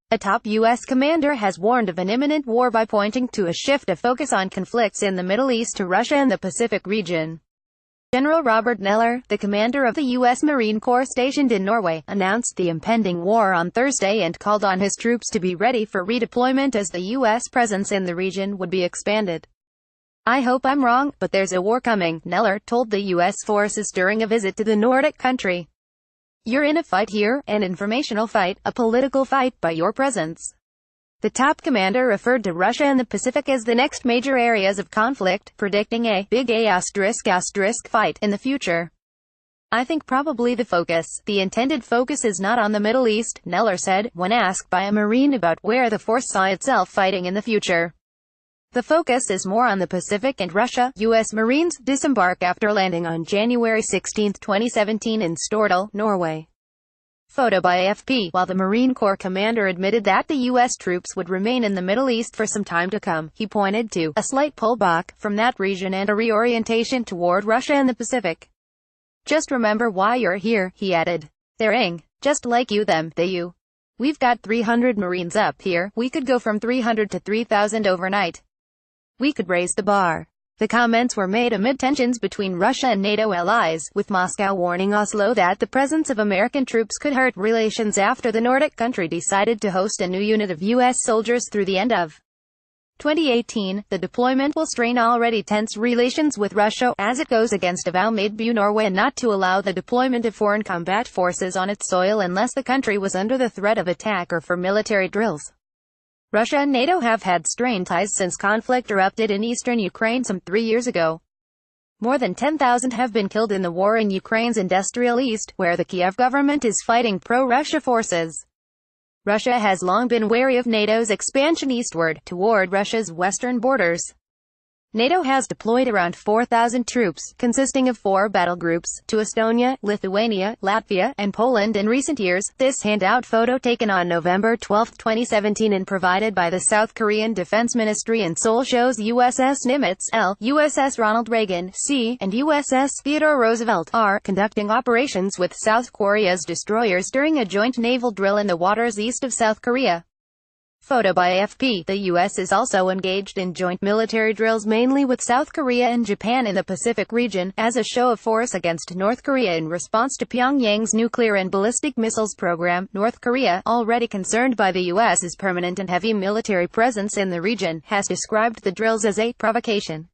A top U.S. commander has warned of an imminent war by pointing to a shift of focus on conflicts in the Middle East to Russia and the Pacific region. General Robert Neller, the commander of the U.S. Marine Corps stationed in Norway, announced the impending war on Thursday and called on his troops to be ready for redeployment as the U.S. presence in the region would be expanded. "I hope I'm wrong, but there's a war coming," Neller told the U.S. forces during a visit to the Nordic country. "You're in a fight here, an informational fight, a political fight by your presence." The top commander referred to Russia and the Pacific as the next major areas of conflict, predicting a big fight in the future. "I think probably the intended focus is not on the Middle East," Neller said, when asked by a Marine about where the force saw itself fighting in the future. "The focus is more on the Pacific and Russia." U.S. Marines disembark after landing on January 16, 2017 in Stordal, Norway. Photo by AFP. While the Marine Corps commander admitted that the U.S. troops would remain in the Middle East for some time to come, he pointed to a slight pullback from that region and a reorientation toward Russia and the Pacific. "Just remember why you're here," he added. "They're just like you, they you. We've got 300 Marines up here. We could go from 300 to 3,000 overnight. We could raise the bar." The comments were made amid tensions between Russia and NATO allies, with Moscow warning Oslo that the presence of American troops could hurt relations after the Nordic country decided to host a new unit of U.S. soldiers through the end of 2018. The deployment will strain already tense relations with Russia, as it goes against a vow made by Norway not to allow the deployment of foreign combat forces on its soil unless the country was under the threat of attack or for military drills. Russia and NATO have had strained ties since conflict erupted in eastern Ukraine some 3 years ago. More than 10,000 have been killed in the war in Ukraine's industrial east, where the Kiev government is fighting pro-Russia forces. Russia has long been wary of NATO's expansion eastward, toward Russia's western borders. NATO has deployed around 4,000 troops, consisting of 4 battle groups, to Estonia, Lithuania, Latvia, and Poland in recent years. This handout photo taken on November 12, 2017 and provided by the South Korean Defense Ministry in Seoul shows USS Nimitz L, USS Ronald Reagan C, and USS Theodore Roosevelt R conducting operations with South Korea's destroyers during a joint naval drill in the waters east of South Korea. Photo by AFP. The U.S. is also engaged in joint military drills mainly with South Korea and Japan in the Pacific region, as a show of force against North Korea in response to Pyongyang's nuclear and ballistic missiles program. North Korea, already concerned by the U.S.'s permanent and heavy military presence in the region, has described the drills as a provocation.